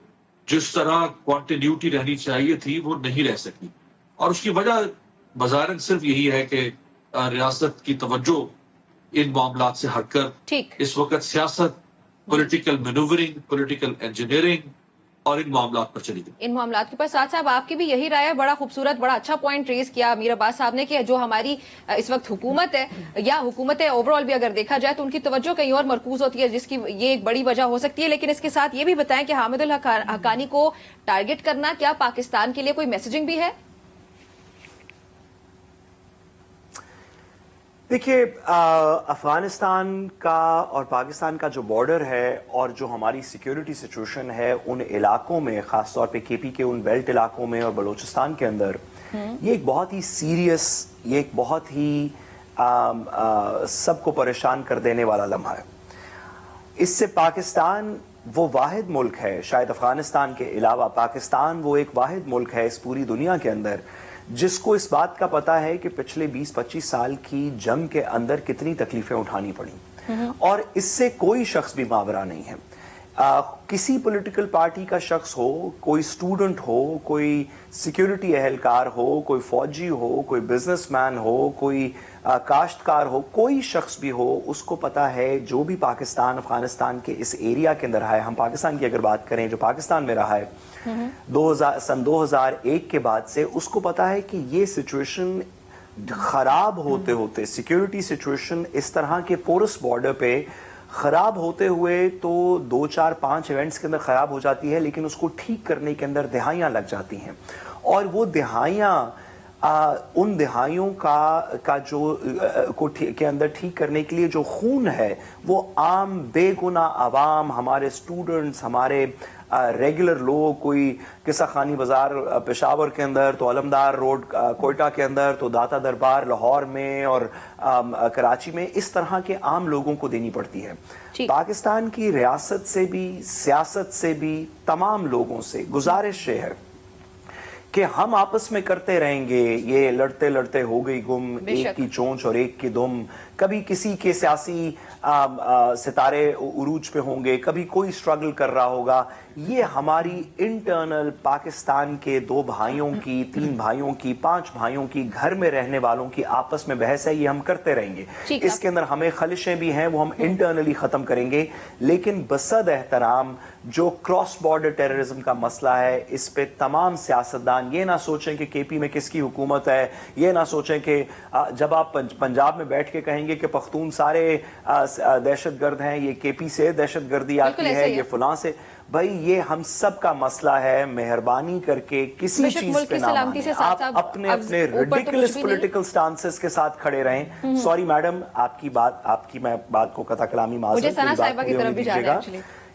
जिस तरह कॉन्टिन्यूटी रहनी चाहिए थी वो नहीं रह सकी। और उसकी वजह बज़ाहिर सिर्फ यही है कि रियासत की तवज्जो इन मामलात से हटकर इस वक्त सियासत, पॉलिटिकल मैनूवरिंग, पॉलिटिकल इंजीनियरिंग और इन मामलात पर चली गई। इन मामलात के पास साथ साहब आपकी भी यही राय है? बड़ा खूबसूरत, बड़ा अच्छा पॉइंट रेज किया अमीर अब्बास साहब ने कि जो हमारी इस वक्त हुकूमत है या हुकूमतें ओवरऑल भी अगर देखा जाए तो उनकी तवज्जो कहीं और मरकूज होती है, जिसकी ये एक बड़ी वजह हो सकती है। लेकिन इसके साथ ये भी बताएं कि हामिदुल हक्कानी को टारगेट करना क्या पाकिस्तान के लिए कोई मैसेजिंग भी है? देखिए, अफगानिस्तान का और पाकिस्तान का जो बॉर्डर है और जो हमारी सिक्योरिटी सिचुएशन है उन इलाकों में, ख़ास तौर पे KPK उन बेल्ट इलाकों में और बलूचिस्तान के अंदर ये एक बहुत ही सीरियस, ये एक बहुत ही सबको परेशान कर देने वाला लम्हा है। इससे पाकिस्तान वो वाहिद मुल्क है, शायद अफगानिस्तान के अलावा पाकिस्तान वो एक वाहिद मुल्क है इस पूरी दुनिया के अंदर जिसको इस बात का पता है कि पिछले 20-25 साल की जंग के अंदर कितनी तकलीफें उठानी पड़ी और इससे कोई शख्स भी मावरा नहीं है। किसी पॉलिटिकल पार्टी का शख्स हो, कोई स्टूडेंट हो, कोई सिक्योरिटी एहलकार हो, कोई फौजी हो, कोई बिजनेसमैन हो, कोई काश्तकार हो, कोई शख्स भी हो, उसको पता है जो भी पाकिस्तान अफगानिस्तान के इस एरिया के अंदर रहा है। हम पाकिस्तान की अगर बात करें जो पाकिस्तान में रहा है सन 2001 के बाद से, उसको पता है कि ये सिचुएशन खराब होते होते, सिक्योरिटी सिचुएशन इस तरह के पोरस बॉर्डर पे खराब होते हुए तो 2, 4, 5 इवेंट्स के अंदर खराब हो जाती है, लेकिन उसको ठीक करने के अंदर दिहाइयां लग जाती हैं और वो दिहाइयां उन दिहाइयों का जो को के अंदर ठीक करने के लिए जो खून है वो आम बेगुना आवाम, हमारे स्टूडेंट्स, हमारे रेगुलर लोग, कोई किस्सा खानी बाजार पेशावर के अंदर, तो अलमदार रोड कोयटा के अंदर, तो दाता दरबार लाहौर में और कराची में, इस तरह के आम लोगों को देनी पड़ती है। पाकिस्तान की रियासत से भी, सियासत से भी, तमाम लोगों से गुजारिश है कि हम आपस में करते रहेंगे, ये लड़ते लड़ते हो गई गुम, एक की चोंच और एक की दुम, कभी किसी के सियासी सितारे उरूज पे होंगे, कभी कोई स्ट्रगल कर रहा होगा। ये हमारी इंटरनल पाकिस्तान के 2 भाइयों की, 3 भाइयों की, 5 भाइयों की, घर में रहने वालों की आपस में बहस है, ये हम करते रहेंगे। इसके अंदर हमें खलिशें भी हैं, वो हम इंटरनली खत्म करेंगे, लेकिन बसद एहतराम जो क्रॉस बॉर्डर टेररिज्म का मसला है, इस पे तमाम सियासतदान ये ना सोचें कि केपी में किसकी हुकूमत है, ये ना सोचें कि जब आप पंजाब में बैठ के कहेंगे कि पख्तून सारे दहशतगर्द हैं, ये केपी से दहशतगर्दी आती है, ये फलां से, भाई ये हम सब का मसला है। मेहरबानी करके किसी चीज पे ना माने, आप अपने अपने रिडिकुलस पॉलिटिकल स्टांसेस के साथ खड़े रहें। सॉरी मैडम, आपकी मैं बात को कता कलामी माजरत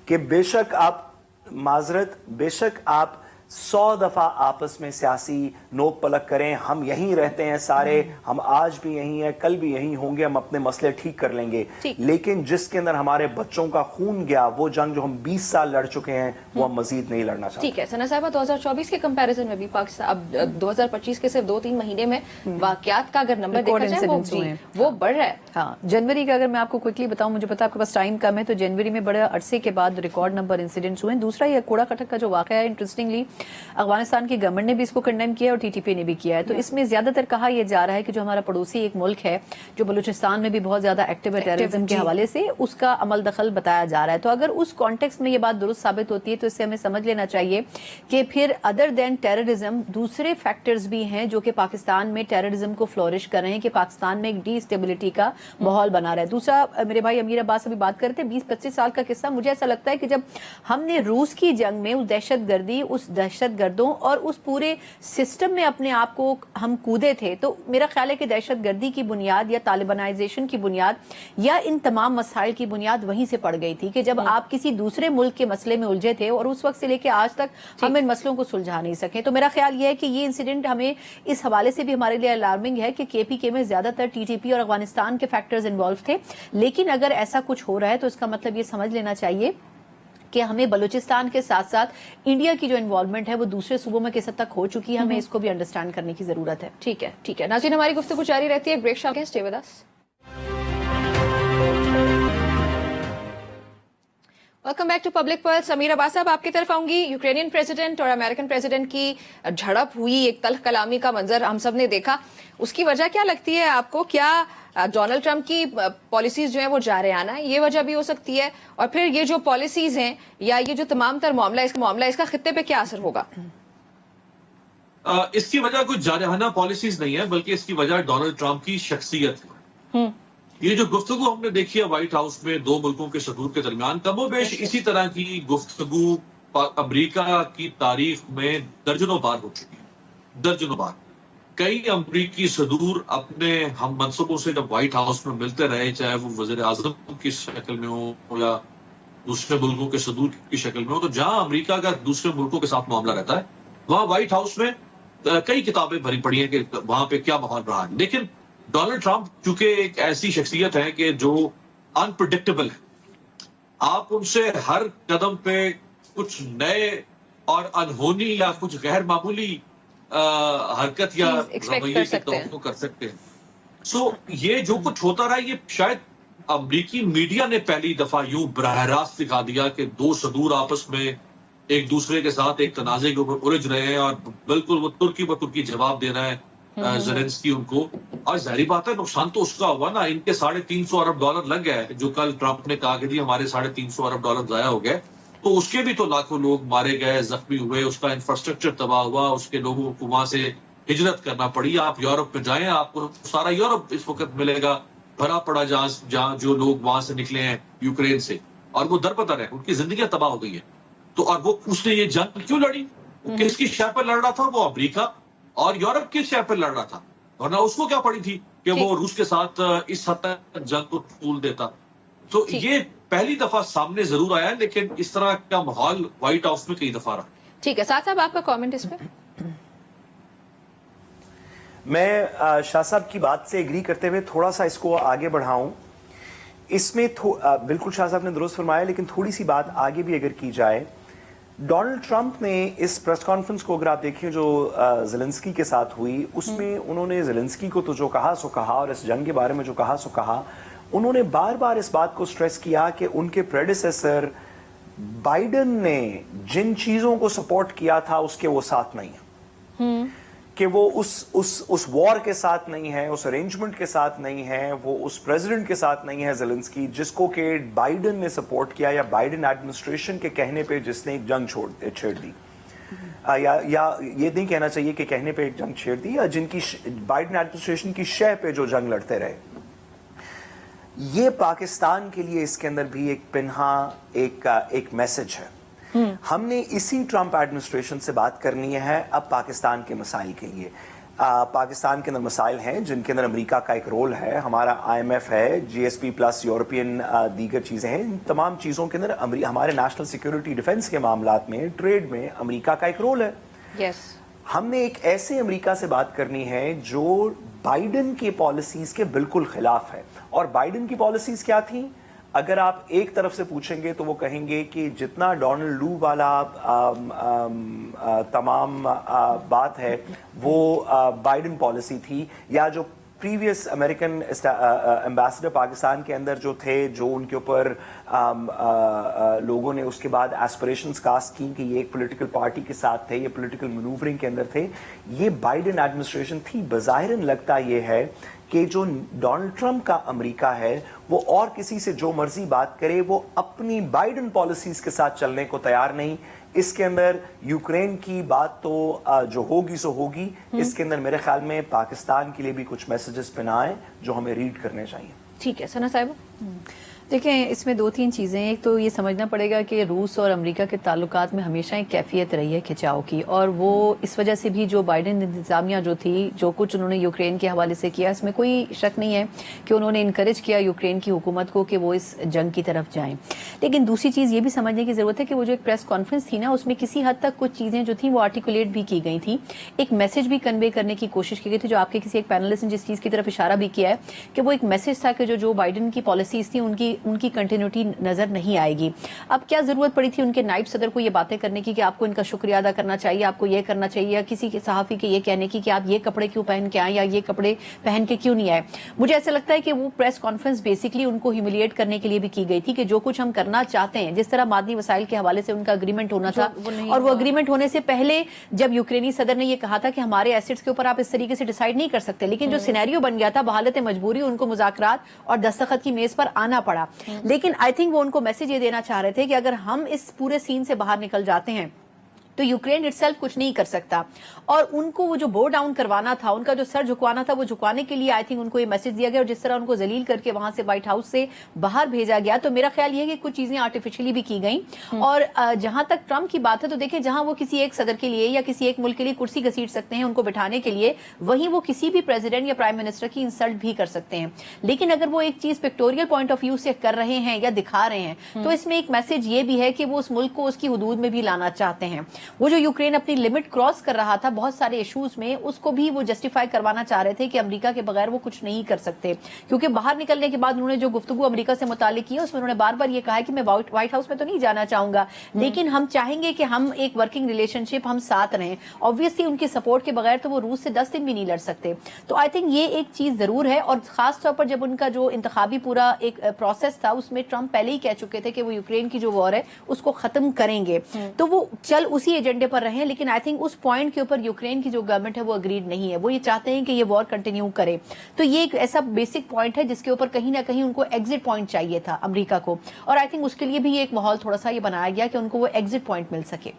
कि बेशक आप माजरत, बेशक आप 100 दफा आपस में सियासी नोक पलक करें, हम यहीं रहते हैं सारे, हम आज भी यहीं हैं, कल भी यहीं होंगे, हम अपने मसले ठीक कर लेंगे, लेकिन जिसके अंदर हमारे बच्चों का खून गया, वो जंग जो हम 20 साल लड़ चुके हैं, वो हम मजीद नहीं लड़ना चाहते। ठीक है सना साहिबा, 2024 के कंपैरिजन में भी पाकिस्तान अब 2025 के सिर्फ 2-3 महीने में वाकयात का अगर नंबर देखा जाए वो बढ़ रहा है। हाँ, जनवरी का अगर मैं आपको क्विकली बताऊं, मुझे पता है आपके पास टाइम कम है, तो जनवरी में बड़े अरसे के बाद रिकॉर्ड नंबर इंसिडेंट्स हुए। दूसरा ये कूड़ा कटक का जो वाकया है, इंटरेस्टिंगली अफगानिस्तान की गवर्नमेंट ने भी इसको कंडेम किया और टीटीपी ने भी किया है। तो इसमें ज्यादातर कहा यह जा रहा है कि जो हमारा पड़ोसी एक मुल्क है जो बलूचिस्तान में भी बहुत ज्यादा एक्टिव है टेररिज्म के हवाले से, उसका अमल दखल बताया जा रहा है। तो अगर उस कॉन्टेक्स्ट में ये बात दुरुस्त साबित होती है तो इससे हमें समझ लेना चाहिए कि फिर अदर देन टेररिज्म दूसरे फैक्टर्स भी हैं जो कि पाकिस्तान में टेररिज्म को फ्लोरिश कर रहे हैं, कि पाकिस्तान में एक डीस्टेबिलिटी का माहौल बना रहा है। दूसरा, मेरे भाई अमीर अब्बास अभी बात करते हैं 20-25 साल का किस्सा, मुझे ऐसा लगता है कि जब हमने रूस की जंग में उस दहशतगर्दी, उस दहशतगर्दों और उस पूरे सिस्टम में अपने आप को हम कूदे थे, तो मेरा ख्याल है कि दहशतगर्दी की बुनियाद या तालिबानाइजेशन की बुनियाद या इन तमाम मसाइल की बुनियाद वहीं से पड़ गई थी कि जब आप किसी दूसरे मुल्क के मसले में उलझे थे और उस वक्त से लेकर आज तक हम इन मसलों को सुलझा नहीं सके। तो मेरा ख्याल यह है कि ये इंसिडेंट हमें इस हवाले से भी हमारे लिए अलार्मिंग है कि केपीके में ज्यादातर टीटीपी और अफगानिस्तान के फैक्टर्स इन्वॉल्व थे। लेकिन अगर ऐसा कुछ हो रहा है तो इसका मतलब ये समझ लेना चाहिए कि हमें बलूचिस्तान के साथ साथ इंडिया की जो इन्वॉल्वमेंट है वो दूसरे सूबों में किस हद तक हो चुकी है, हमें इसको भी अंडरस्टैंड करने की जरूरत है। ठीक है, ठीक है नाज़रीन, हमारी गुफ्तगू जारी रहती है, ब्रेक शाम, stay with us. Welcome back to public pulse. अमीर अब्बास साहब, आपकी तरफ आऊंगी। यूक्रेनियन प्रेसिडेंट और अमेरिकन प्रेसिडेंट की झड़प हुई, एक तल्ख कलामी का मंजर हम सब ने देखा, उसकी वजह क्या लगती है आपको? क्या डोनाल्ड ट्रंप की पॉलिसीज जो है वो जारयाना है, ये वजह भी हो सकती है? और फिर ये जो पॉलिसीज हैं या ये जो तमाम तर मामला इसका खित्ते पे क्या असर होगा? इसकी वजह कोई जारहाना पॉलिसीज नहीं है, बल्कि इसकी वजह डोनाल्ड ट्रंप की शख्सियत है। ये जो गुफ्तगू हमने देखी है व्हाइट हाउस में 2 मुल्कों के सदूर के दरमियान, कमोबेश इसी तरह की गुफ्तगू अमरीका की तारीख में दर्जनों बार हो चुकी है, दर्जनों बार। कई अमरीकी सदूर अपने हम मनसूबों से जब व्हाइट हाउस में मिलते रहे, चाहे वो वजीर आजम की शक्ल में हो या दूसरे मुल्कों के सदूर की शक्ल में हो, तो जहां अमरीका का दूसरे मुल्कों के साथ मामला रहता है वहां व्हाइट हाउस में कई किताबें भरी पड़ी हैं कि वहां पे क्या माहौल रहा है। लेकिन डोनाल्ड ट्रंप चूंकि एक ऐसी शख्सियत है कि जो अनप्रिडिक्टेबल है, आप उनसे हर कदम पे कुछ नए और अनहोनी या कुछ गैर मामूली हरकत या चीज़ expect रवैये कर की सकते हैं। तवक्को कर सकते हैं। सो ये जो कुछ होता रहा, ये शायद अमरीकी मीडिया ने पहली दफा यूं बराह रास्त दिखा दिया कि दो सदूर आपस में एक दूसरे के साथ एक तनाजे के ऊपर उलझ रहे हैं और बिल्कुल वो तुर्की ब तुर्की जवाब दे रहा है ज़ेलेंस्की उनको। और जाहिर बात है नुकसान तो उसका हुआ ना, इनके $350 अरब लग गए, जो कल ट्रंप ने कहा कि जी हमारे $350 अरब जाया हो गए, तो उसके भी तो लाखों लोग मारे गए, जख्मी हुए, उसका इंफ्रास्ट्रक्चर तबाह हुआ, उसके लोगों को वहां से हिजरत करना पड़ी। आप यूरोप में जाएं, आपको सारा यूरोप इस वक्त मिलेगा भरा पड़ा, जहां जो लोग वहां से निकले हैं यूक्रेन से, और वो दरबदर है, उनकी जिंदगियां तबाह हो गई है। तो और वो उसने ये जंग क्यों लड़ी? किसकी शह पर लड़ रहा था? वो अमेरिका और यूरोप किस शह पर लड़ रहा था? वरना उसको क्या पड़ी थी कि वो रूस के साथ इस हद तक जंग को तूल देता। तो ये पहली दफा सामने जरूर आया, लेकिन इस तरह का माहौल व्हाइट हाउस में कई दफा रहा। ठीक है, साथ साहब आपका कमेंट इस पे? मैं शाह साहब की बात से एग्री करते हुए थोड़ा सा इसको आगे बढ़ाऊं। इसमें बिल्कुल शाह साहब ने दुरुस्त फरमाया, लेकिन थोड़ी सी बात आगे भी अगर की जाए, डोनाल्ड ट्रंप ने इस प्रेस कॉन्फ्रेंस को अगर आप देखें जो ज़ेलेंस्की के साथ हुई, उसमें उन्होंने ज़ेलेंस्की को तो जो कहा सो कहा, और इस जंग के बारे में जो कहा सो कहा। उन्होंने बार बार इस बात को स्ट्रेस किया कि उनके प्रेडिसेसर बाइडन ने जिन चीजों को सपोर्ट किया था उसके वो साथ नहीं है, कि वो उस वॉर के साथ नहीं है, उस अरेंजमेंट के साथ नहीं है, वो उस प्रेसिडेंट के साथ नहीं है ज़ेलेंस्की, जिसको कि बाइडन ने सपोर्ट किया या बाइडन एडमिनिस्ट्रेशन के कहने पे जिसने एक जंग छेड़ दी, या ये नहीं कहना चाहिए कि कहने पे एक जंग छेड़ दी, या जिनकी बाइडन एडमिनिस्ट्रेशन की शह पे जो जंग लड़ते रहे। ये पाकिस्तान के लिए इसके अंदर भी एक पिन्हा एक मैसेज है। हमने इसी ट्रंप एडमिनिस्ट्रेशन से बात करनी है अब पाकिस्तान के मसाइल के लिए। पाकिस्तान के अंदर मसाइल हैं जिनके अंदर अमेरिका का एक रोल है, हमारा IMF है, GSP प्लस यूरोपियन दीगर चीज़ें हैं। इन तमाम चीज़ों के अंदर हमारे नेशनल सिक्योरिटी डिफेंस के मामलात में, ट्रेड में अमेरिका का एक रोल है। यस, हमने एक ऐसे अमेरिका से बात करनी है जो बाइडन की पॉलिसीज के बिल्कुल खिलाफ है। और बाइडन की पॉलिसीज क्या थी? अगर आप एक तरफ से पूछेंगे तो वो कहेंगे कि जितना डोनाल्ड लू वाला तमाम बात है वो बाइडन पॉलिसी थी, या जो प्रीवियस अमेरिकन एम्बेसडर पाकिस्तान के अंदर जो थे, जो उनके ऊपर लोगों ने उसके बाद एस्पिरेशंस कास्ट की कि ये एक पॉलिटिकल पार्टी के साथ थे, ये पॉलिटिकल मैनूवरिंग के अंदर थे, ये बाइडन एडमिनिस्ट्रेशन थी। बज़ाहिरन लगता ये है कि जो डोनाल्ड ट्रंप का अमेरिका है वो और किसी से जो मर्जी बात करे, वो अपनी बाइडन पॉलिसीज के साथ चलने को तैयार नहीं। इसके अंदर यूक्रेन की बात तो जो होगी सो होगी, इसके अंदर मेरे ख्याल में पाकिस्तान के लिए भी कुछ मैसेजेस पिना है जो हमें रीड करने चाहिए। ठीक है सना साहिबा। देखें, इसमें दो तीन चीज़ें। एक तो ये समझना पड़ेगा कि रूस और अमेरिका के ताल्लुकात में हमेशा एक कैफियत रही है खिंचाव की, और वो इस वजह से भी जो बाइडन इंतजामिया जो थी, जो कुछ उन्होंने यूक्रेन के हवाले से किया, इसमें कोई शक नहीं है कि उन्होंने इनकरेज किया यूक्रेन की हुकूमत को कि वो इस जंग की तरफ जाएं। लेकिन दूसरी चीज़ ये भी समझने की ज़रूरत है कि वो जो एक प्रेस कॉन्फ्रेंस थी ना, उसमें किसी हद तक कुछ चीज़ें जो थी वो आर्टिकुलेट भी की गई थी, एक मैसेज भी कन्वे करने की कोशिश की गई थी। जो आपके किसी एक पैनलिस्ट ने जिस चीज़ की तरफ इशारा भी किया है कि वो एक मैसेज था कि जो बाइडन की पॉलिसीज थी उनकी कंटिन्यूटी नजर नहीं आएगी। अब क्या जरूरत पड़ी थी उनके नायब सदर को ये बातें करने की कि आपको इनका शुक्रिया अदा करना चाहिए, आपको ये करना चाहिए, या किसी के सहाफी के ये कहने की कि आप ये कपड़े क्यों पहन के आए या ये कपड़े पहन के क्यों नहीं आए? मुझे ऐसा लगता है कि वो प्रेस कॉन्फ्रेंस बेसिकली उनको ह्यूमिलिएट करने के लिए भी की गई थी कि जो कुछ हम करना चाहते हैं, जिस तरह मादनी वसाइल के हवाले से उनका अग्रीमेंट होना था, और वो अग्रीमेंट होने से पहले जब यूक्रेनी सदर ने ये कहा था कि हमारे एसेट्स के ऊपर आप इस तरीके से डिसाइड नहीं कर सकते, लेकिन जो सिनेरियो बन गया था बहालत मजबूरी उनको मुज़ाकरात और दस्तखत की मेज पर आना पड़ा। लेकिन आई थिंक वो उनको मैसेज ये देना चाह रहे थे कि अगर हम इस पूरे सीन से बाहर निकल जाते हैं तो यूक्रेन इटसेल्फ कुछ नहीं कर सकता, और उनको वो जो बो डाउन करवाना था, उनका जो सर झुकवाना था, वो झुकवाने के लिए आई थिंक उनको ये मैसेज दिया गया, और जिस तरह उनको जलील करके वहां से व्हाइट हाउस से बाहर भेजा गया, तो मेरा ख्याल ये है कि कुछ चीजें आर्टिफिशियली भी की गई। और जहां तक ट्रंप की बात है, तो देखिए, जहां वो किसी एक सदर के लिए या किसी एक मुल्क के लिए कुर्सी घसीट सकते हैं उनको बिठाने के लिए, वहीं वो किसी भी प्रेसिडेंट या प्राइम मिनिस्टर की इंसल्ट भी कर सकते हैं। लेकिन अगर वो एक चीज पिक्टोरियल पॉइंट ऑफ व्यू से कर रहे हैं या दिखा रहे हैं, तो इसमें एक मैसेज ये भी है कि वो उस मुल्क को उसकी हुदूद में भी लाना चाहते हैं। वो जो यूक्रेन अपनी लिमिट क्रॉस कर रहा था बहुत सारे इश्यूज में, उसको भी वो जस्टिफाई करवाना चाह रहे थे कि अमेरिका के बगैर वो कुछ नहीं कर सकते, क्योंकि बाहर निकलने के बाद उन्होंने जो गुफ्तगू अमेरिका से मुतालिक की है उसमें उन्होंने बार बार ये कहा है कि मैं व्हाइट हाउस में तो नहीं जाना चाहूंगा, लेकिन हम चाहेंगे कि हम एक वर्किंग रिलेशनशिप हम साथ रहें। ऑब्वियसली उनकी सपोर्ट के बगैर तो वो रूस से 10 दिन भी नहीं लड़ सकते। तो आई थिंक ये एक चीज जरूर है, और खास तौर पर जब उनका जो इंतखाबी पूरा एक प्रोसेस था उसमें ट्रंप पहले ही कह चुके थे कि वो यूक्रेन की जो वॉर है उसको खत्म करेंगे, तो वो चल उसी एजेंडे पर रहे। लेकिन आई थिंक उस पॉइंट के ऊपर यूक्रेन की जो गवर्नमेंट है वो अग्रीड नहीं है, वो ये चाहते हैं कि ये वॉर कंटिन्यू करे। तो ये एक ऐसा बेसिक पॉइंट है जिसके ऊपर कहीं ना कहीं उनको एग्जिट पॉइंट चाहिए था अमेरिका को, और आई थिंक उसके लिए भी एक माहौल थोड़ा सा ये बनाया गया कि उनको वो एग्जिट पॉइंट मिल सके।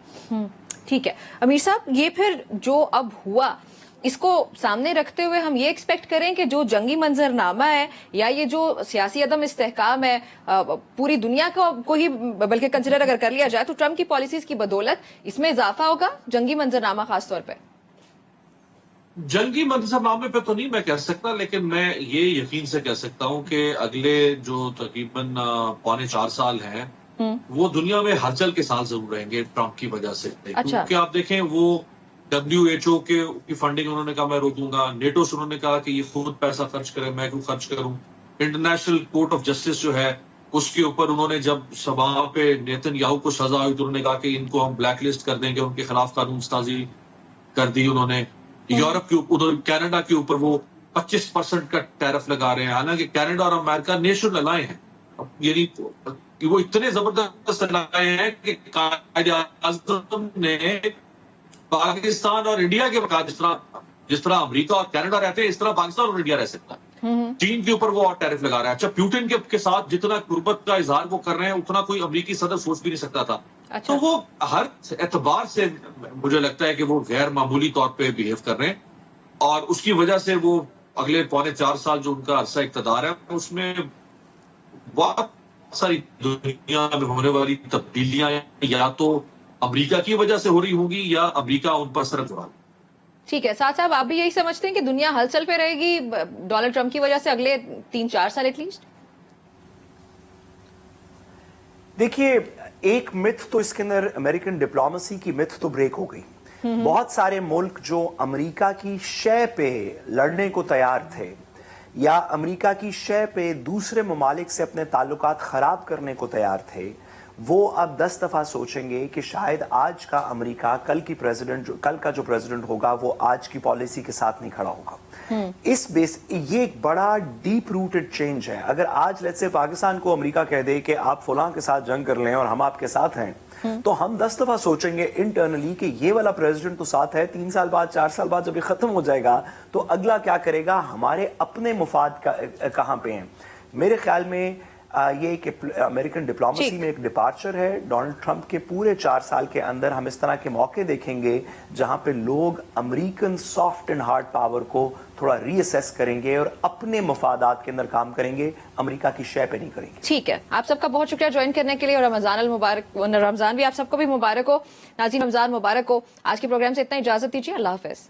ठीक है अमीर साहब, ये फिर जो अब हुआ इसको सामने रखते हुए हम ये एक्सपेक्ट करें कि जो जंगी मंजरनामा है या ये जो सियासी अदम इस्तेहकाम है पूरी दुनिया को ही बल्कि कंसिडर अगर कर लिया जाए तो ट्रंप की पॉलिसीज की बदौलत इसमें इजाफा होगा, जंगी मंजरनामा खास तौर पे? जंगी मंजरनामे पे तो नहीं मैं कह सकता, लेकिन मैं ये यकीन से कह सकता हूं कि अगले जो तकरीबन 3.25 साल हैं वो दुनिया में हलचल के साल जरूर रहेंगे ट्रंप की वजह से। अच्छा। क्योंकि आप देखें वो WHO की फंडिंग उन्होंने कहा मैं रोकूंगा, नेटो से उन्होंने कहा कि ये खुद पैसा खर्च करे, मैं क्यों खर्च करूं, इंटरनेशनल कोर्ट ऑफ जस्टिस जो है उसके ऊपर उन्होंने जब सभा पे नेतन्याहू को सजा हुई तो उन्होंने कहा कि इनको हम ब्लैक लिस्ट कर देंगे, उनके खिलाफ कानून साजी कर दी उन्होंने। यूरोप के ऊपर, कनाडा के ऊपर वो 25% का टैरिफ लगा रहे हैं, हालांकि कनाडा और अमेरिका नेशनल अलाय हैं, यानी वो इतने जबरदस्त अलाय हैं कि कायदे आज़म ने पाकिस्तान और इंडिया के बकात जिस तरह अमेरिका और कनाडा रहते हैं इस तरह पाकिस्तान और इंडिया रह सकता है। चीन के ऊपर वो और टैरिफ लगा रहा है। अच्छा, पुतिन के साथ जितना कुर्बत का इजहार वो कर रहे हैं उतना कोई अमेरिकी सदर सोच भी नहीं सकता था। अच्छा। तो वो हर एतबार से मुझे लगता है कि वो गैर मामूली तौर पे बिहेव कर रहे हैं, और उसकी वजह से वो अगले 3.25 साल जो उनका अरसा इक़्तिदार है उसमें बहुत सारी दुनिया में होने वाली तब्दीलियां या तो अमेरिका की वजह से हो रही होंगी या अमेरिका उन पर सरक रहा। ठीक है, साथ साहब आप भी यही समझते हैं कि दुनिया हलचल पे रहेगी डोनाल्ड ट्रंप की वजह से अगले 3-4 साल एटलीस्ट? देखिए, एक मिथ तो इसके अंदर अमेरिकन डिप्लोमेसी की मिथ तो ब्रेक हो गई। बहुत सारे मुल्क जो अमेरिका की शय पे लड़ने को तैयार थे या अमेरिका की शय पे दूसरे ममालिक से अपने ताल्लुकात खराब करने को तैयार थे, वो अब 10 दफा सोचेंगे कि शायद आज का अमेरिका कल का जो प्रेसिडेंट होगा वो आज की पॉलिसी के साथ नहीं खड़ा होगा। ये एक बड़ा डीप रूटेड चेंज है। अगर आज लेट्स से पाकिस्तान को अमेरिका कह दे कि आप फलां के साथ जंग कर लें और हम आपके साथ हैं, तो हम 10 दफा सोचेंगे इंटरनली कि ये वाला प्रेसिडेंट तो साथ है, 3 साल बाद 4 साल बाद जब ये खत्म हो जाएगा तो अगला क्या करेगा, हमारे अपने मुफाद कहां पे हैं। मेरे ख्याल में ये एक अमेरिकन डिप्लोमेसी में एक डिपार्चर है। डोनाल्ड ट्रंप के पूरे 4 साल के अंदर हम इस तरह के मौके देखेंगे जहां पे लोग American soft and hard power को थोड़ा रीअसेस करेंगे और अपने मफादात के अंदर काम करेंगे, अमेरिका की शय पे नहीं करेंगे। ठीक है, आप सबका बहुत शुक्रिया ज्वाइन करने के लिए, और रमजान भी आप सबको भी मुबारक हो। नाज़रीन, रमजान मुबारक हो। आज के प्रोग्राम से इतना इजाजत दीजिए, अल्लाह हाफिज।